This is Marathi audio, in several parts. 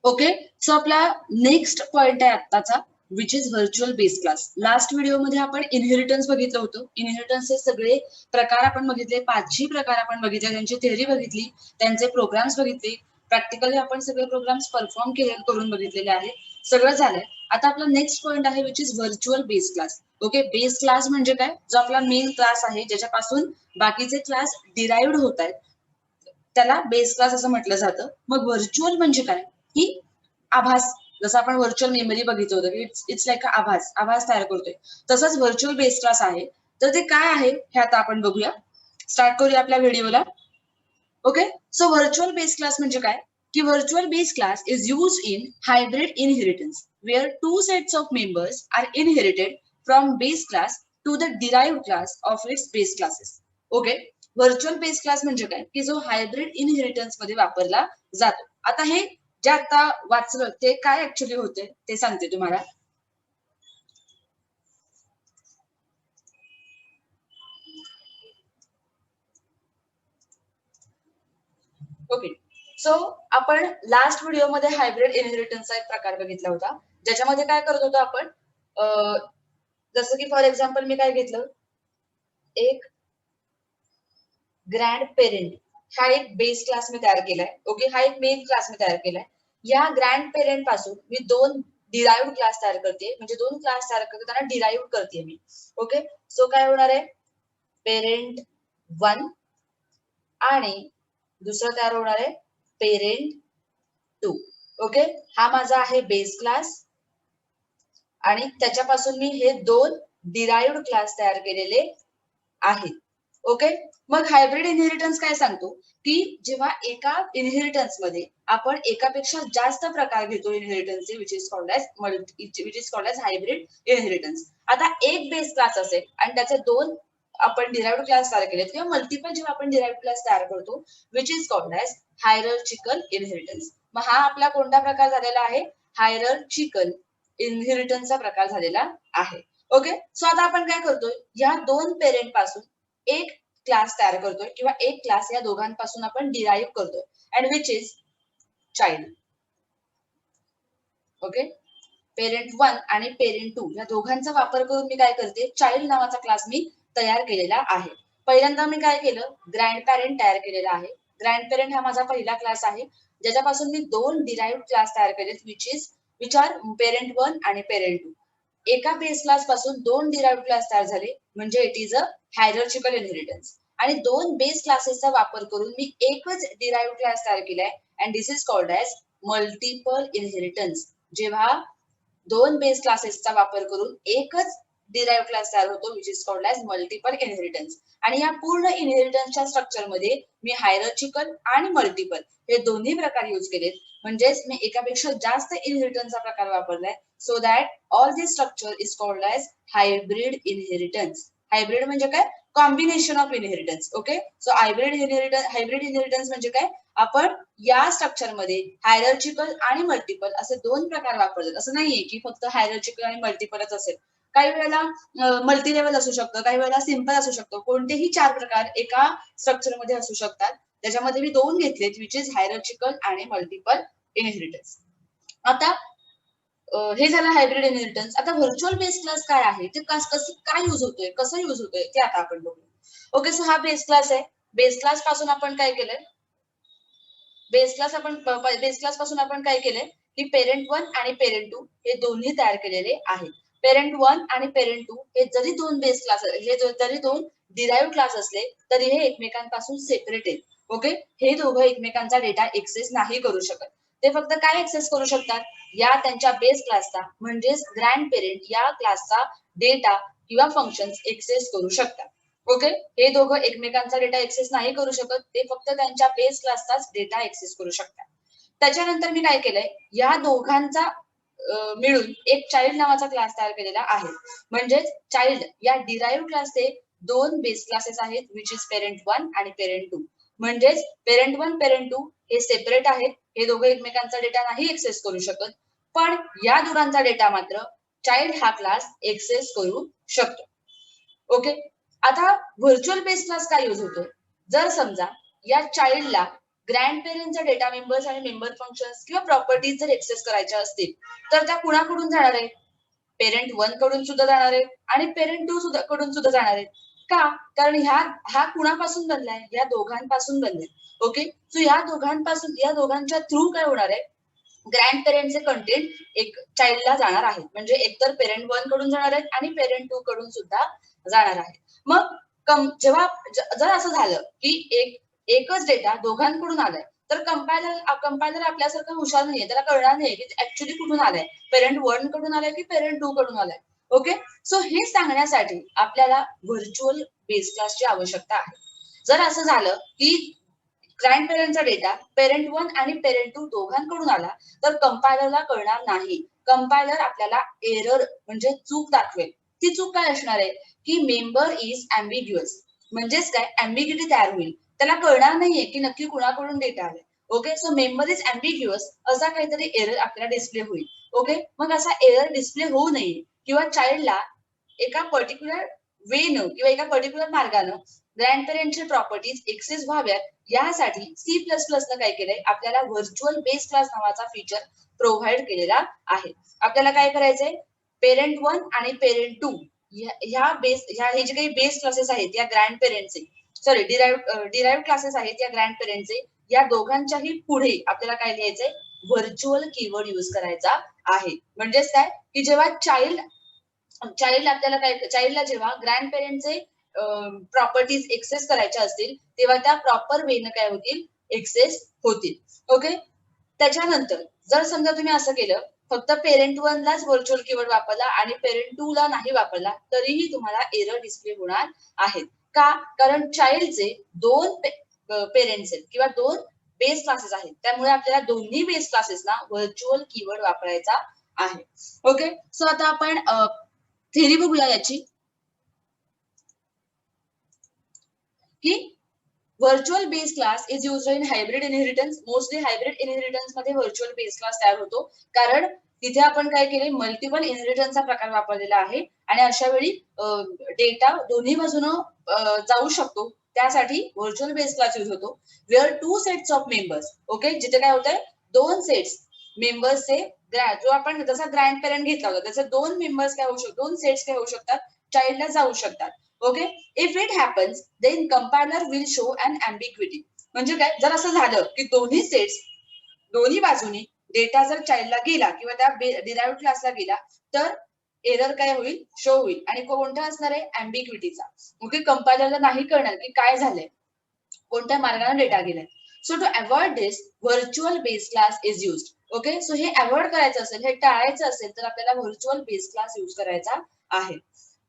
ओके. सो आपला नेक्स्ट पॉइंट आहे आत्ताचा, which is virtual base class. Last व्हिडिओमध्ये आपण इनहेरिटन्स बघितलं होतं. इनहेरिटन्सचे सगळे प्रकार आपण बघितले, 5 प्रकार आपण बघितले, त्यांची थेअरी बघितली, त्यांचे प्रोग्राम्स बघितले, प्रॅक्टिकली आपण सगळे प्रोग्राम्स परफॉर्म करून बघितलेले आहेत. सगळं झालंय. आता आपला नेक्स्ट पॉइंट आहे which is virtual base class. Okay. Base class म्हणजे काय? जो आपला मेन क्लास आहे, ज्याच्यापासून बाकीचे क्लास डिराइव्ड होत आहेत, त्याला बेस क्लास असं म्हटलं जातं. मग व्हर्च्युअल म्हणजे काय? की आभास, जसं आपण व्हर्च्युअल मेमरी बघितलं होतं, इट्स लाईक आभास तयार करतोय, तसंच व्हर्च्युअल बेस क्लास आहे. तर ते काय आहे हे आता आपण बघूया. स्टार्ट करूया आपल्या व्हिडिओला. Okay. So virtual base class म्हणजे काय? की virtual base class is use in hybrid inheritance where 2 sets of members are inherited from base class to the derived class of its base classes. Okay. Virtual base class म्हणजे काय? की जो हायब्रिड इनहेरिटन्स मध्ये वापरला जातो. आता हे जे आता वाचलं ते काय ऍक्च्युली होते ते सांगते तुम्हाला. ओके. सो आपण लास्ट व्हिडिओमध्ये हायब्रिड इनहेरिटन्सचा एक प्रकार बघितला होता, ज्याच्यामध्ये काय करत होतो आपण, जसं की फॉर एक्झाम्पल मी काय घेतलं, एक ग्रँड पेरेंट हा एक बेस क्लास मी तयार केलाय. ओके. हा एक मेन क्लास मी तयार केलाय. या ग्रँड पेरेंट पासून मी 2 डिराइव्ड क्लास तयार करते, म्हणजे 2 क्लास तयार करते, त्यांना डिराइव्ड करते मी. ओके. सो काय होणार आहे? पेरेंट 1 आणि दुसरं तयार होणार आहे पेरेंट 2. ओके. हा माझा आहे बेस क्लास आणि त्याच्यापासून मी हे 2 डिराइव्ड क्लास तयार केलेले आहेत. ओके. मग हायब्रिड इनहेरिटन्स काय सांगतो, की जेव्हा एका इनहेरिटन्स मध्ये आपण एकापेक्षा जास्त प्रकार घेतो इनहेरिटन्सचे, which is called as hybrid inheritance. आता एक बेस क्लास असेल आणि त्याचे 2 आपण डिराइव्ड क्लास तयार केलेत, किंवा मल्टिपल जेव्हा आपण डिराइव्ड क्लास तयार करतो, which is called as hierarchical inheritance. मग हा आपला कोणता प्रकार झालेला आहे? हायरार्चिकल इनहेरिटन्सचा प्रकार झालेला आहे. ओके. सो आता आपण काय करतोय, या 2 पेरेंट पासून एक क्लास तयार करतोय, किंवा एक क्लास या दोघांपासून आपण डिराइव्ह करतोय, and which is child. Okay. Parent 1 आणि पेरेंट 2 या दोघांचा वापर करून मी काय करते, चाइल्ड नावाचा क्लास मी तयार केलेला आहे. पहिल्यांदा मी काय केलं, ग्रँड पॅरेंट तयार केलेला आहे. ग्रँड पेरेंट हा माझा पहिला क्लास आहे, ज्याच्यापासून मी 2 डिराइव्ड क्लास तयार केलेत, विच आर पेरेंट 1 आणि पेरेंट 2. एका बेस क्लास पासून 2 डिराइव्ड क्लास तयार झाले, म्हणजे इट इज अ हायरार्चिकल इनहेरिटन्स. आणि 2 बेस क्लासेसचा वापर करून मी एकच डिराइव्ड क्लास तयार केलाय, and this is called as multiple inheritance. जेव्हा 2 बेस क्लासेसचा वापर करून एकच डिराइव्ड क्लास तयार होतो, which is called as multiple inheritance. आणि या पूर्ण इनहेरिटन्सच्या स्ट्रक्चरमध्ये मी हायरार्चिकल आणि मल्टिपल हे दोन्ही प्रकार यूज केलेत, म्हणजेच मी एकापेक्षा जास्त इनहेरिटन्सचा प्रकार वापरलाय, so that all this structure is called as hybrid inheritance. Hybrid म्हणजे काय? Combination of inheritance. Okay. So hybrid inheritance म्हणजे काय? आपण या स्ट्रक्चरमध्ये हायरार्चिकल आणि मल्टिपल असे 2 प्रकार वापरतात. असं नाहीये की फक्त हायरार्चिकल आणि मल्टिपलच असेल. काही वेळेला मल्टी लेवल असू शकतं, काही वेळेला सिंपल असू शकतो. कोणतेही 4 प्रकार एका स्ट्रक्चरमध्ये असू शकतात. त्याच्यामध्ये मी 2 घेतलेत, विच इज हायरार्चिकल आणि मल्टिपल इनहेरिटन्स. आता हे झालं हायब्रिड इनहेरिटन्स. आता व्हर्च्युअल बेस क्लास काय आहे, ते काय यूज होतोय, कसं यूज होतोय ते आता आपण बघू. ओके. सो हा बेस क्लास आहे. बेस क्लास पासून आपण काय केलंय, बेस क्लास पासून आपण काय केलंय, की पेरेंट 1 आणि पेरेंट 2 हे दोन्ही तयार केलेले आहेत. पेरेंट 1 आणि पेरेंट 2 हे जरी 2 बेस क्लास, हे जरी 2 डिराइव्ड क्लास असले, तरी हे एकमेकांपासून सेपरेट आहेत. ओके. हे दोघं एकमेकांचा डेटा एक्सेस नाही करू शकत. ते फक्त काय एक्सेस करू शकतात, या त्यांच्या बेस क्लासचा, म्हणजेच ग्रँड पेरेंट या क्लासचा डेटा किंवा फंक्शन्स एक्सेस करू शकतात. ओके. हे दोघं एकमेकांचा डेटा एक्सेस नाही करू शकत, ते फक्त त्यांच्या बेस क्लासचाच डेटा एक्सेस करू शकतात. त्याच्यानंतर मी काय केलंय, या दोघांचा मिळून एक चाइल्ड नावाचा क्लास तयार केलेला आहे. म्हणजेच चाइल्ड या डिराइव्ड क्लासचे 2 बेस क्लासेस आहेत, विच इज पेरेंट 1 आणि पेरेंट 2. म्हणजेच पेरेंट 1 पेरेंट 2 हे सेपरेट आहेत, हे दोघं एकमेकांचा डेटा नाही एक्सेस करू शकत, पण या दोघांचा डेटा मात्र चाइल्ड हा क्लास एक्सेस करू शकतो. ओके. आता व्हर्च्युअल बेस क्लास काय यूज होतो, जर समजा या चाइल्डला ग्रँड पेरेंटचा डेटा मेंबर्स आणि मेंबर फंक्शन्स किंवा प्रॉपर्टीज जर एक्सेस करायच्या असतील तर त्या कुणाकडून जाणार आहे? पेरेंट 1 कडून सुद्धा जाणार आहे आणि पेरेंट 2 सुद्धा कडून सुद्धा जाणार आहे. का? कारण हा कुणापासून बनलाय? या दोघांपासून बनलाय. ओके, सो या दोघांच्या थ्रू काय होणार आहे? ग्रँड पेरेंटचे कंटेंट एक चाइल्डला जाणार आहे. म्हणजे एकतर पेरेंट 1 कडून जाणार आहेत आणि पेरेंट 2 कडून सुद्धा जाणार आहे. मग जेव्हा जर असं झालं की एकच डेटा दोघांकडून आलाय तर कंपायलर आपल्यासारखं हुशार नाहीये, त्याला कळणार नाही की ऍक्च्युली कुठून आलाय, पेरेंट 1 कडून आलाय की पेरेंट 2 कडून आलाय. ओके, सो हे सांगण्यासाठी आपल्याला व्हर्च्युअल बेस क्लासची आवश्यकता आहे. जर असं झालं की ग्रँड पेरेंटचा डेटा पेरेंट 1 आणि पेरेंट 2 दोघांकडून आला तर कंपायलरला कळणार नाही. कंपायलर आपल्याला एरर म्हणजे चूक दाखवेल. ती चूक काय असणार आहे की मेंबर इज अँबिग्युअस, म्हणजेच काय अँबिग्युटी तयार होईल. त्याला कळणार नाहीये की नक्की कुणाकडून डेटा आलाय. ओके, सो मेंबर इज अँबिग्युअस असा काहीतरी एरर आपल्याला डिस्प्ले होईल. ओके, मग असा एरर डिस्प्ले होऊ नये किंवा चाइल्डला एका पर्टिक्युलर वेनं किंवा एका पर्टिक्युलर मार्गानं ग्रँड पेरेंटची प्रॉपर्टीज एक्सेस व्हाव्यात यासाठी C++ न काय केलंय, आपल्याला व्हर्च्युअल बेस क्लास नावाचा फीचर प्रोव्हाइड केलेला आहे. आपल्याला काय करायचंय, पेरेंट 1 आणि पेरेंट 2 हे जे काही बेस क्लासेस आहेत या ग्रँड पेरेंटचे, सॉरी डिराइव्ह क्लासेस आहेत या ग्रँड पेरेंटचे, या दोघांच्याही पुढे आपल्याला काय लिहायचंय, व्हर्च्युअल कीवर्ड यूज करायचा आहे. म्हणजेच काय की जेव्हा चाइल्डला जेव्हा ग्रँड पेरेंटचे प्रॉपर्टीज एक्सेस करायच्या असतील तेव्हा त्या प्रॉपर वेनं काय होतील, एक्सेस होतील. ओके, त्याच्यानंतर जर समजा तुम्ही असं केलं, फक्त पेरेंट 1 लाच व्हर्च्युअल कीवर्ड वापरला आणि पेरेंट 2 ला नाही वापरला तरीही तुम्हाला एरर डिस्प्ले होणार आहेत. का? कारण चाइल्डचे 2 पेरेंट्स आहेत किंवा 2 बेस क्लासेस आहेत, त्यामुळे आपल्याला दोन्ही बेस क्लासेसना व्हर्च्युअल कीवर्ड वापरायचा आहे. ओके, सो आता आपण थेरी बघूया याची की virtual base class is used in hybrid inheritance. Mostly hybrid inheritance मध्ये व्हर्च्युअल बेस क्लास तयार होतो, कारण तिथे आपण काय केले, मल्टिपल इनहेरिटन्सचा प्रकार वापरलेला आहे आणि अशा वेळी डेटा दोन्ही बाजूनं जाऊ शकतो, त्यासाठी व्हर्च्युअल बेस क्लास यूज होतो. Where 2 sets of members, okay, जिथे काय होतंय, 2 सेट्स मेंबर्सचे, जो आपण जसा ग्रँड पेरेंट घेतला होता त्याचे 2 मेंबर्स काय होऊ शकतात, 2 सेट्स काय होऊ शकतात, चाइल्डला जाऊ शकतात. Okay, if it happens then compiler will show an ambiguity. म्हणजे काय, जर असं झालं की दोन्ही सेट्स दोन्ही बाजूनी डेटा जर चाइल्डला गेला किंवा त्या डिराइव्ह क्लासला गेला तर एरर काय होईल, शो होईल आणि कोणता असणार आहे, अँबिग्विटीचा. ओके, कंपायलरला नाही कळणार की काय झालंय, कोणत्या मार्गाने डेटा गेलाय. So to avoid this virtual base class is used. Okay, so हे अवॉइड करायचं असेल, हे टाळायचं असेल तर आपल्याला व्हर्च्युअल बेस क्लास यूज करायचा आहे.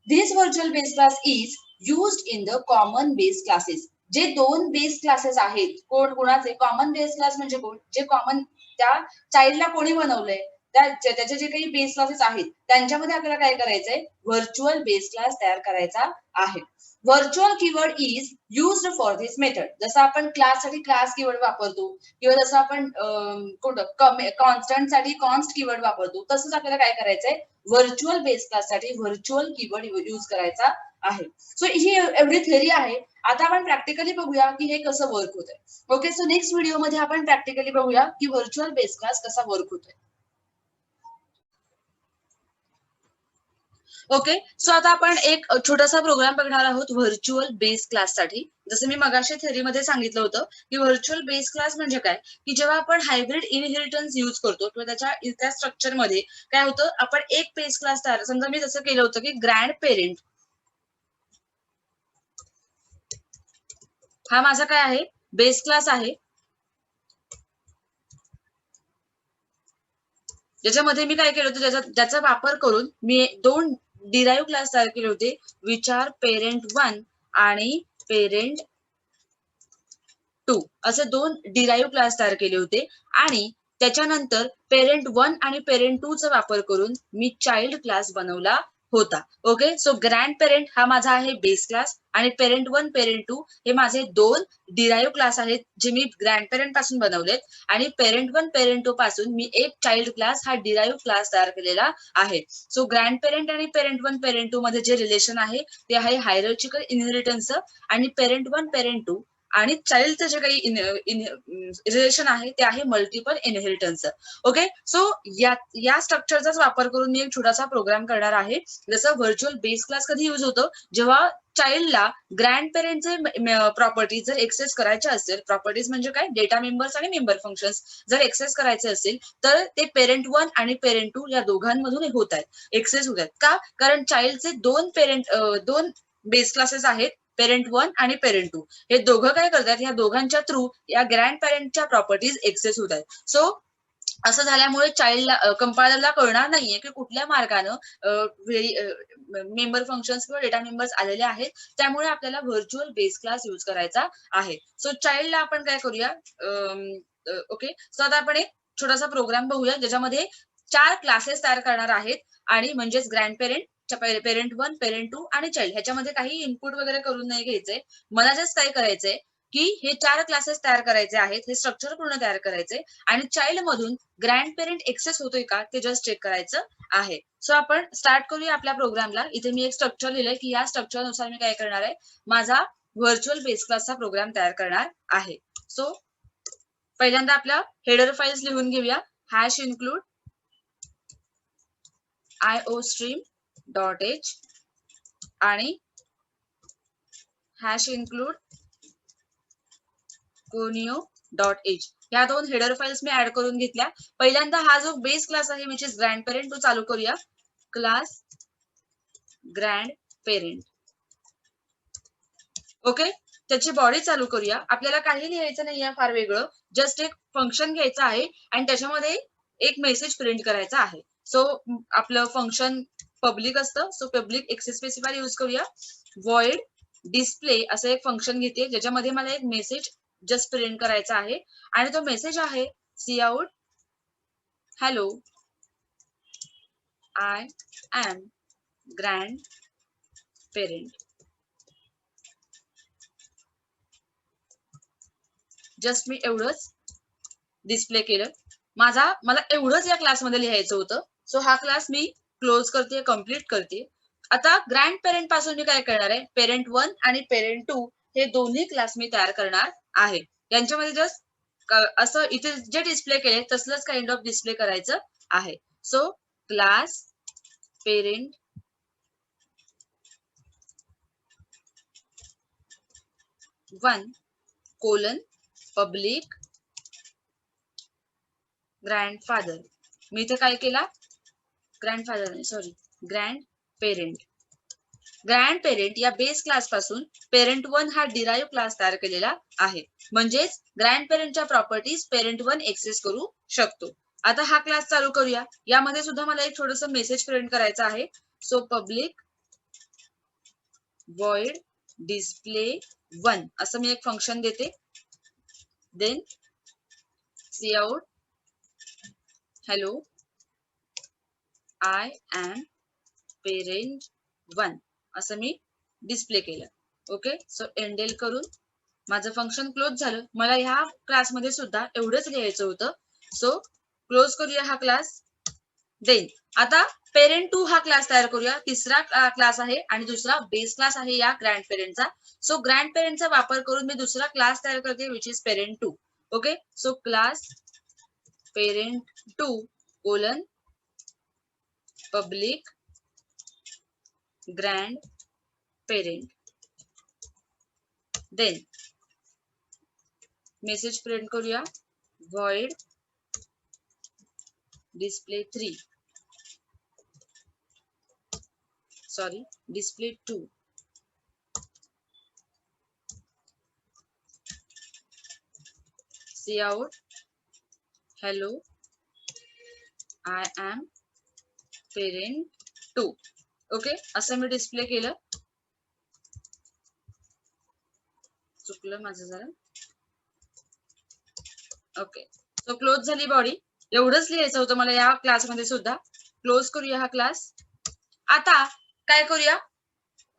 This virtual base class is used in the common base classes. जे 2 बेस क्लासेस आहेत, कोणाचे कॉमन बेस क्लास म्हणजे कोण, जे कॉमन त्या चाइल्डला कोणी बनवलंय, त्याचे जे काही बेस क्लासेस आहेत त्यांच्यामध्ये आपल्याला काय करायचंय, व्हर्च्युअल बेस क्लास तयार करायचा आहे. Virtual keyword is used for this method. जसं आपण क्लाससाठी क्लास कीवर्ड वापरतो किंवा जसं आपण कॉन्स्टंट साठी कॉन्स्ट कीवर्ड वापरतो, तसंच आपल्याला काय करायचंय, व्हर्च्युअल बेस क्लास साठी व्हर्च्युअल कीवर्ड यूज करायचा आहे. सो ही एवढी थेरी आहे. आता आपण प्रॅक्टिकली बघूया की हे कसं वर्क होतंय. ओके, सो नेक्स्ट व्हिडिओ मध्ये आपण प्रॅक्टिकली बघूया की व्हर्च्युअल बेस क्लास कसा वर्क होतोय. ओके, सो आता आपण एक छोटासा प्रोग्राम बघणार आहोत व्हर्च्युअल बेस क्लास साठी. जसं मी मगाशी थेरीमध्ये सांगितलं होतं की व्हर्च्युअल बेस क्लास म्हणजे काय, की जेव्हा आपण हायब्रिड इनहेरिटन्स यूज करतो किंवा त्या स्ट्रक्चर मध्ये काय होतं, आपण एक बेस क्लास तयार, समजा मी जसं केलं होतं की ग्रँड पेरेंट हा माझा काय आहे, बेस क्लास आहे, ज्याच्यामध्ये मी काय केलं होतं, ज्याचा वापर करून मी 2 डिराइव्ह क्लास तयार केले होते, विच आर पेरेंट 1 आणि पेरेंट 2 असे 2 डिराइव्ह क्लास तयार केले होते. आणि त्याच्यानंतर पेरेंट 1 आणि पेरेंट 2 चा वापर करून मी चाइल्ड क्लास बनवला होता. ओके, सो ग्रँड पेरेंट हा माझा आहे बेस क्लास आणि पेरेंट 1 पेरेंट 2 हे माझे 2 डिराइव्ह क्लास आहेत जे मी ग्रँड पेरेंट पासून बनवलेत. आणि पेरेंट 1 पेरेंट 2 पासून मी एक चाइल्ड क्लास हा डिराइव्ह क्लास तयार केलेला आहे. सो ग्रँड पेरेंट आणि पेरेंट 1 पेरेंट 2 मध्ये जे रिलेशन आहे ते आहे हायरार्चिकल इनहेरिटन्सचं. आणि पेरेंट 1 पेरेंट 2 आणि चाइल्डचं जे काही रिलेशन आहे ते आहे मल्टिपल इनहेरिटन्स. ओके, सो या स्ट्रक्चरचाच वापर करून मी एक छोटासा प्रोग्राम करणार आहे. जसं व्हर्च्युअल बेस क्लास कधी यूज होतो, जेव्हा चाइल्डला ग्रँड पेरेंटचे प्रॉपर्टीज जर एक्सेस करायचे असेल, प्रॉपर्टीज म्हणजे काय, डेटा मेंबर्स आणि मेंबर फंक्शन्स जर एक्सेस करायचे असेल तर ते पेरेंट 1 आणि पेरेंट 2 या दोघांमधून होत आहेत, एक्सेस होत आहेत. का? कारण चाइल्डचे दोन बेस क्लासेस आहेत, पेरेंट 1 आणि पेरेंट 2. हे दोघं काय करतात, या दोघांच्या थ्रू या ग्रँड पेरेंटच्या प्रॉपर्टीज एक्सेस होत आहेत. सो असं झाल्यामुळे चाइल्डला, कंपायलरला कळणार नाहीये की कुठल्या मार्गानं मेंबर फंक्शन्स किंवा डेटा मेंबर्स आलेले आहेत. त्यामुळे आपल्याला व्हर्च्युअल बेस क्लास यूज करायचा आहे. सो चाइल्डला आपण काय करूया, ओके, सो आता आपण एक छोटासा प्रोग्राम बघूया ज्याच्यामध्ये 4 क्लासेस तयार करणार आहेत, आणि म्हणजेच ग्रँड पेरेंट, पेरेंट 1, पेरेंट 2 आणि चाइल्ड. ह्याच्यामध्ये काही इनपुट वगैरे करून नाही घ्यायचंय. मला जस्ट काय करायचंय की हे 4 क्लासेस तयार करायचे आहेत, हे स्ट्रक्चर पूर्ण तयार करायचे, आणि चाइल्ड मधून ग्रँड पेरेंट एक्सेस होतोय का ते जस्ट चेक करायचं आहे. सो आपण स्टार्ट करूया आपल्या प्रोग्रामला. इथे मी एक स्ट्रक्चर लिहिलंय की या स्ट्रक्चरनुसार मी काय करणार आहे, माझा व्हर्च्युअल बेस क्लासचा प्रोग्राम तयार करणार आहे. सो पहिल्यांदा आपल्या हेडर फाइल्स लिहून घेऊया. हॅश इन्क्लूड iostream.h आणि हॅश इन्क्लूड conio.h. ह्या दोन हेडर फाइल्स मी ऍड करून घेतल्या. पहिल्यांदा हा जो बेस क्लास आहे विच इज ग्रँड पेरेंट, तो चालू करूया. Class grand parent. ओके, त्याची बॉडी चालू करूया. आपल्याला काही लिहायचं नाहीये फार वेगळं, जस्ट एक फंक्शन घ्यायचं आहे आणि त्याच्यामध्ये एक मेसेज प्रिंट करायचा आहे. सो आपलं फंक्शन पब्लिक असतं, so public access specifier use करूया. void डिस्प्ले असं एक फंक्शन घेते ज्याच्यामध्ये मला एक मेसेज जस्ट प्रिंट करायचा आहे, आणि तो मेसेज आहे cout hello I am grand parent. Just मी एवढंच डिस्प्ले केलं. मला एवढंच या क्लासमध्ये लिहायचं होतं. सो हा क्लास मी क्लोज करते, कम्प्लीट करते. आता ग्रँड पेरेंट पासून मी काय करणार आहे, पेरेंट 1 आणि पेरेंट 2 हे दोन्ही क्लास मी तयार करणार आहे. यांच्यामध्ये जस्ट असं इथे जे डिस्प्ले केले तसलंच काइंड ऑफ डिस्प्ले करायचं आहे. So class parent 1 colon public grandfather. मी इथे काय केला, ग्रँडफादर नाही, sorry, grand parent. Grand parent या बेस क्लास पासून पेरेंट 1 हा डिराइव्ह क्लास तयार केलेला आहे. म्हणजेच ग्रँड पेरेंटच्या प्रॉपर्टीज पेरेंट 1 एक्सेस करू शकतो. आता हा क्लास चालू करूया. यामध्ये सुद्धा मला एक छोटस मेसेज प्रिंट करायचं आहे. सो पब्लिक void डिस्प्ले 1 असं मी एक फंक्शन देते. Then cout hello I am parent 1 असं मी डिस्प्ले केलं. ओके, सो एंडेल करून माझं फंक्शन क्लोज झालं. मला ह्या क्लासमध्ये सुद्धा एवढंच लिहायचं होतं. सो क्लोज करूया हा क्लास. देन आता पेरेंट 2 हा क्लास तयार करूया. तिसरा क्लास आहे आणि दुसरा बेस क्लास आहे या ग्रँड पेरेंटचा. सो ग्रँड पेरेंटचा वापर करून मी दुसरा क्लास तयार करते which is parent 2. Okay, so class parent 2 colon public grand parent. Then message print करूया. void display 3, sorry display 2. cout hello I am parent 2. Okay, असं मी डिस्प्ले केलं. चुकलं माझं जरा. ओके, सो क्लोज झाली बॉडी. एवढंच लिहायचं होतं मला या क्लासमध्ये सुद्धा. क्लोज करूया हा क्लास. आता काय करूया,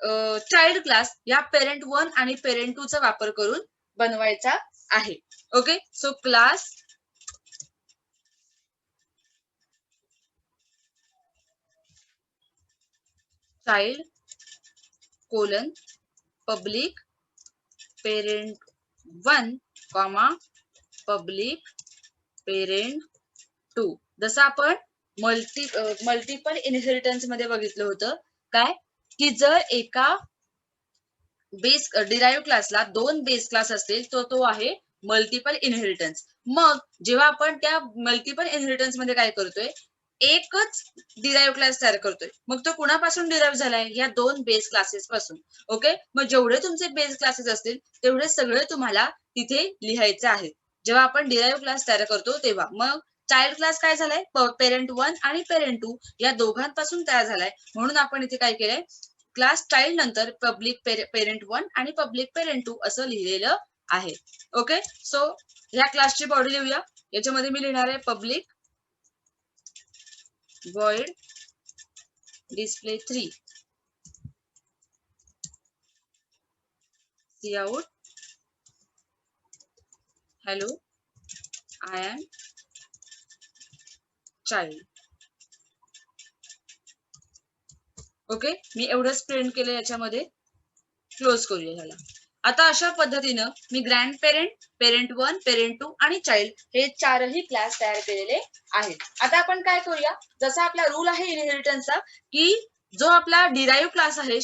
चाइल्ड क्लास या पेरेंट 1 आणि पेरेंट 2 चा वापर करून बनवायचा आहे. Okay, so class child colon public parent 1, public parent 2. जसं आपण मल्टिपल इनहेरिटन्स मध्ये बघितलं होतं काय, की जर एका बेस डिराईव्ह क्लासला 2 बेस क्लास असतील तर तो आहे मल्टिपल इनहेरिटन्स. मग जेव्हा आपण त्या मल्टिपल इनहेरिटन्स मध्ये काय करतोय, एकच डिराईव्ह क्लास तयार करतोय. मग तो कुणापासून डिराईव्ह झालाय, या 2 बेस क्लासेस पासून. ओके, मग जेवढे तुमचे बेस क्लासेस असतील तेवढे सगळे तुम्हाला तिथे लिहायचे आहेत जेव्हा आपण डिराईव्ह क्लास तयार करतो तेव्हा. मग चाइल्ड क्लास काय झालाय, पेरेंट 1 आणि पेरेंट 2 या दोघांपासून तयार झालाय. म्हणून आपण इथे काय केलंय, क्लास चाइल्ड नंतर पब्लिक पेरेंट 1 आणि पब्लिक पेरेंट 2 असं लिहिलेलं आहे. ओके, सो ह्या क्लासची बॉडी लिहूया. याच्यामध्ये मी लिहिणार आहे public void display 3 cout hello I am child. Okay, मी एवढंच प्रिंट केलं. याच्यामध्ये क्लोज करूया ह्याला. आता अशा पद्धतीनं मी ग्रँड पेरेंट, पेरेंट 1, पेरेंट 2 आणि चाइल्ड हे चारही क्लास तयार केलेले आहेत. आता आपण काय करूया, जसा आपला रूल आहे इनहेरिटन्सचा, की जो आपला डिराईव्ह क्लास आहे,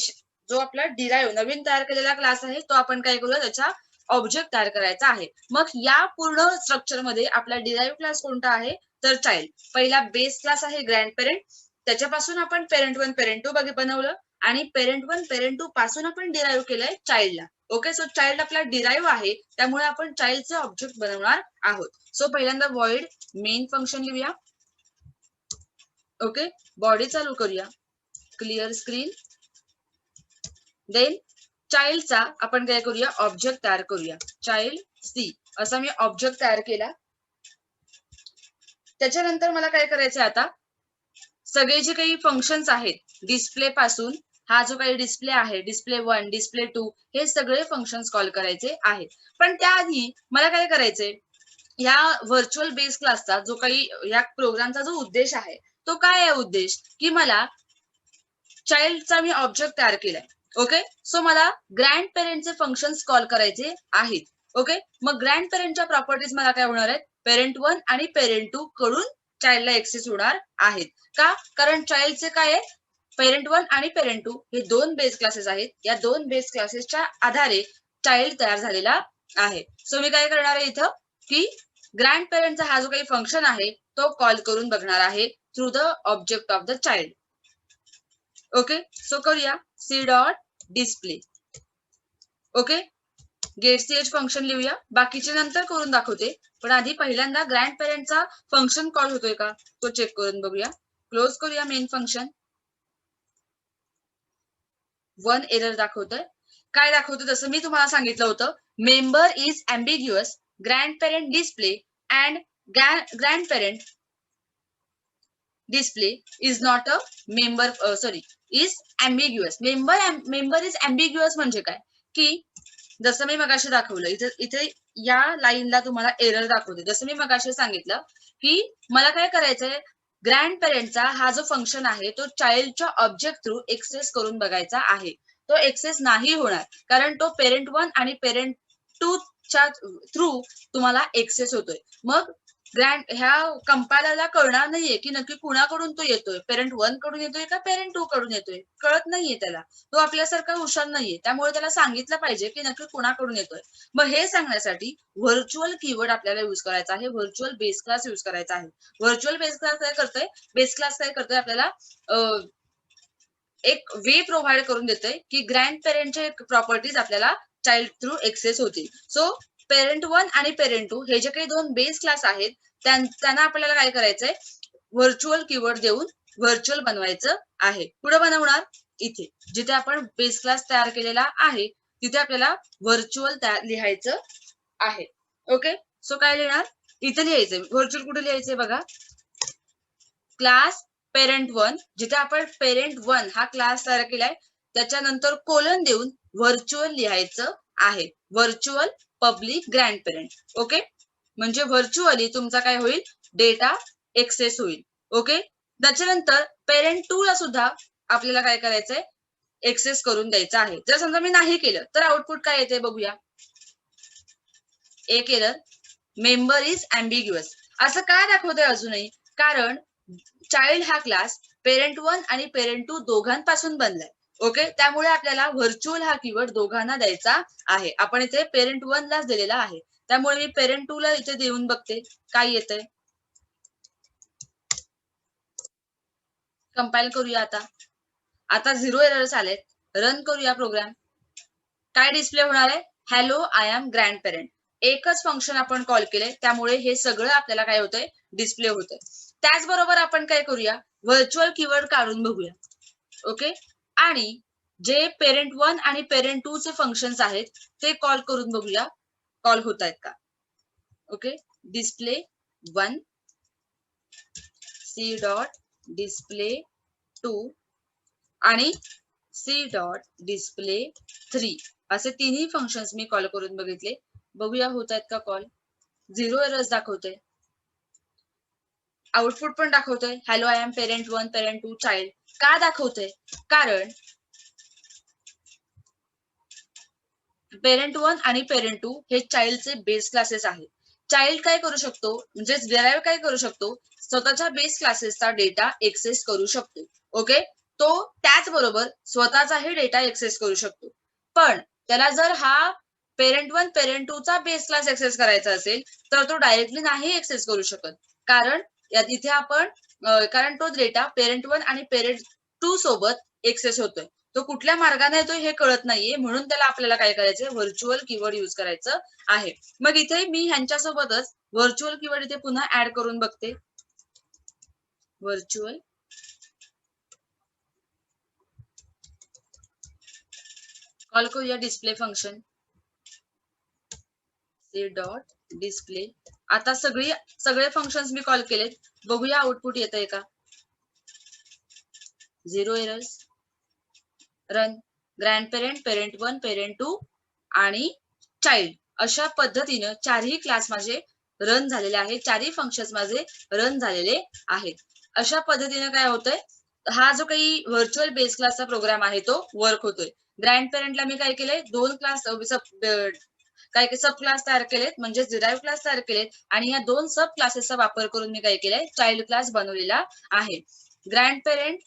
जो आपला डिराईव्ह नवीन तयार केलेला क्लास आहे, तो आपण काय करूया, त्याचा ऑब्जेक्ट तयार करायचा आहे. मग या पूर्ण स्ट्रक्चर मध्ये आपला डिराईव्ह क्लास कोणता आहे, तर चाइल्ड. पहिला बेस क्लास आहे ग्रँड पेरेंट, त्याच्यापासून आपण पेरेंट 1, पेरेंट 2 बनवलं आणि पेरेंट 1, पेरेंट 2 पासून आपण डिराईव्ह केलंय चाइल्डला. ओके, सो चाइल्ड आपला डिराईव्ह आहे, त्यामुळे आपण चाइल्डचे ऑब्जेक्ट बनवणार आहोत. सो पहिल्यांदा void मेन फंक्शन लिहूया. ओके, बॉडी चालू करूया, क्लिअर स्क्रीन. देन चाइल्डचा आपण काय करूया, ऑब्जेक्ट तयार करूया. चाइल्ड सी असा मी ऑब्जेक्ट तयार केला. त्याच्यानंतर मला काय करायचं, आता सगळे जे काही फंक्शन्स आहेत डिस्प्ले पासून, हा जो काही डिस्प्ले आहे, डिस्प्ले 1, डिस्प्ले 2, हे सगळे फंक्शन्स कॉल करायचे आहेत. पण त्याआधी मला काय करायचंय, या व्हर्च्युअल बेस क्लासचा जो काही या प्रोग्रामचा जो उद्देश आहे, तो काय आहे उद्देश, की मला चाइल्डचा मी ऑब्जेक्ट तयार केलाय. ओके, सो मला ग्रँड पेरेंटचे फंक्शन्स कॉल करायचे आहेत. ओके, मग ग्रँड पेरेंटच्या प्रॉपर्टीज मला काय होणार आहेत, पेरेंट 1 आणि पेरेंट 2 कडून चाइल्डला एक्सेस होणार आहेत. का, कारण चाइल्डचे काय आहे, पेरेंट 1 आणि पेरेंट 2 हे 2 बेस क्लासेस आहेत. या 2 बेस क्लासेसच्या आधारे चाइल्ड तयार झालेला आहे. सो मी काय करणार आहे इथं, की ग्रँड पेरेंटचा हा जो काही फंक्शन आहे तो कॉल करून बघणार आहे through the object of the child. Okay, so करूया C dot display. Okay, get ch function लिहूया. बाकीचे नंतर करून दाखवते, पण आधी पहिल्यांदा ग्रँड पेरेंटचा फंक्शन कॉल होतोय का तो चेक करून बघूया. क्लोज करूया मेन फंक्शन. 1 एरर दाखवतोय. काय दाखवतो, जसं मी तुम्हाला सांगितलं होतं, member is ambiguous, grand parent display and grand parent display is not a member is ambiguous. member is ambiguous म्हणजे काय, की जसं मी मगाशी दाखवलं, इथे या लाईनला तुम्हाला एरर दाखवते. जसं मी मगाशी सांगितलं, की मला काय करायचंय, ग्रँड पेरेंटचा हा जो फंक्शन आहे तो चाइल्डच्या ऑब्जेक्ट थ्रू एक्सेस करून बघायचा आहे. तो एक्सेस नाही होणार, कारण तो पेरेंट 1 आणि पेरेंट 2 च्या थ्रू तुम्हाला एक्सेस होतोय. मग ग्रँड ह्या कंपायलरला कळणार नाहीये की नक्की कुणाकडून तो येतोय, पेरेंट 1 कडून येतोय का पेरेंट 2 कडून येतोय, कळत नाहीये त्याला. तो आपल्यासारखा हुशार नाहीये, त्यामुळे त्याला सांगितलं पाहिजे की नक्की कुणाकडून येतोय. मग हे सांगण्यासाठी व्हर्च्युअल कीवर्ड आपल्याला युज करायचा आहे, व्हर्च्युअल बेस क्लास युज करायचा आहे. व्हर्च्युअल बेस क्लास काय करतोय, बेस क्लास काय करतोय, आपल्याला एक वे प्रोव्हाइड करून देतोय की ग्रँड पेरेंटचे प्रॉपर्टीज आपल्याला चाइल्ड थ्रू एक्सेस होतील. सो पेरेंट 1 आणि पेरेंट 2 हे जे काही 2 बेस क्लास आहेत त्यांना आपल्याला काय करायचंय, व्हर्च्युअल कीवर्ड देऊन व्हर्च्युअल बनवायचं आहे. पुढे बनवणार इथे जिथे आपण बेस क्लास तयार केलेला आहे तिथे आपल्याला व्हर्च्युअल लिहायचं आहे. ओके, सो काय लिहिणार, इथे लिहायचंय व्हर्च्युअल. कुठे लिहायचंय बघा, क्लास पेरेंट 1, जिथे आपण पेरेंट 1 हा क्लास तयार केलाय त्याच्यानंतर कोलन देऊन व्हर्च्युअल लिहायचं आहे, virtual public grand parent. Okay, म्हणजे व्हर्च्युअली तुमचा काय होईल, डेटा एक्सेस होईल. ओके, त्याच्यानंतर पेरेंट 2 ला सुद्धा आपल्याला काय करायचंय, एक्सेस करून द्यायचा आहे. जर समजा मी नाही केलं तर आउटपुट काय येते बघूया. एक एरर, मेंबर इज अँबिग्युअस. असं काय दाखवतंय अजूनही? कारण चाइल्ड हा क्लास पेरेंट 1 आणि पेरेंट 2 दोघांपासून बनलाय. ओके, त्यामुळे आपल्याला व्हर्च्युअल हा कीवर्ड दोघांना द्यायचा आहे. आपण इथे पेरेंट 1 लाच दिलेला आहे, त्यामुळे मी पेरेंट 2 ला इथे देऊन बघते काय येतंय. कंपाईल करूया आता 0 एरर्स आलेत. रन करूया प्रोग्राम. काय डिस्प्ले होणार आहे? Hello I am grand parent. एकच फंक्शन आपण कॉल केलंय, त्यामुळे हे सगळं आपल्याला काय होतंय? डिस्प्ले होतंय. त्याचबरोबर आपण काय करूया? व्हर्च्युअल कीवर्ड काढून बघूया. ओके, आणि जे पेरेंट 1 आणि पेरेंट 2 चे फंक्शन्स आहेत ते कॉल करून बघूया कॉल होत आहेत का. Okay, display 1, c dot display 2 आणि सी डॉट डिस्प्ले 3 असे तिन्ही फंक्शन्स मी कॉल करून बघितले. बघूया होत आहेत का कॉल. 0 एरर्स दाखवते. आउटपुट पण दाखवतोय hello I am parent 1 parent 2 child. का दाखवतोय? कारण पेरेंट 1 आणि पेरेंट 2 हे चाइल्डचे बेस क्लासेस आहेत. चाइल्ड काय करू शकतो, म्हणजे डिराइव्ह काय करू शकतो? स्वतःच्या बेस क्लासेसचा डेटा एक्सेस करू शकतो. ओके, तो त्याचबरोबर स्वतःचाही डेटा एक्सेस करू शकतो. पण त्याला जर हा पेरेंट 1 पेरेंट 2 चा बेस क्लास एक्सेस करायचा असेल तर तो डायरेक्टली नाही एक्सेस करू शकत. कारण इथे आपण कारण तो डेटा पेरेंट 1 आणि पेरेंट 2 सोबत एक्सेस होतोय. तो कुठल्या मार्गाने येतोय हे कळत नाहीये, म्हणून त्याला आपल्याला काय करायचंय? व्हर्च्युअल कीवर्ड युज करायचं आहे. मग इथे मी ह्यांच्यासोबतच व्हर्च्युअल कीवर्ड इथे पुन्हा ऍड करून बघते. व्हर्च्युअल कॉल करूया display function, c dot display. आता सगळे फंक्शन्स मी कॉल केलेत. बघूया आउटपुट येतंय का. 0 errors. Run. Grand parent, parent 1, parent 2 आणि चाइल्ड अशा पद्धतीनं चारही क्लास माझे रन झालेले आहेत. चारही फंक्शन्स माझे रन झालेले आहेत. अशा पद्धतीनं काय होतंय? हा जो काही व्हर्च्युअल बेस क्लासचा प्रोग्राम आहे तो वर्क होतोय. ग्रँड पेरेंटला मी काय केलंय? 2 क्लास काय सब क्लास तयार केलेत, म्हणजे डिराइव्ह क्लास तयार केलेत आणि या 2 सब क्लासेसचा वापर करून मी काय केलंय? चाइल्ड क्लास बनवलेला आहे. Grand parent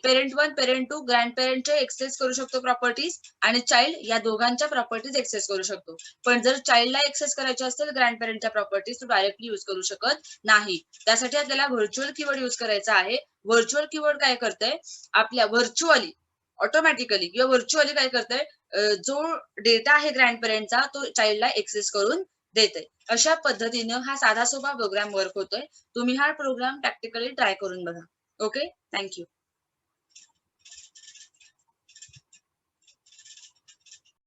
parent 1 parent 2 grand पेरेंटचे एक्सेस करू शकतो प्रॉपर्टीज आणि चाइल्ड या दोघांच्या प्रॉपर्टीज एक्सेस करू शकतो. पण जर चाइल्डला एक्सेस करायचे असतील ग्रँड पेरेंटच्या प्रॉपर्टीज तो डायरेक्टली युज करू शकत नाही. त्यासाठी आपल्याला व्हर्च्युअल कीवर्ड युज करायचा आहे. व्हर्च्युअल कीवर्ड काय करतंय? आपल्या व्हर्च्युअली ऑटोमॅटिकली किंवा व्हर्च्युअली काय करतंय? जो डेटा आहे ग्रँड पेरेंटचा तो चाइल्डला एक्सेस करून देते. अशा पद्धतीनं हा साधा सोपा प्रोग्राम वर्क होतोय. तुम्ही हा प्रोग्राम प्रॅक्टिकली ट्राय करून बघा. Okay, thank you.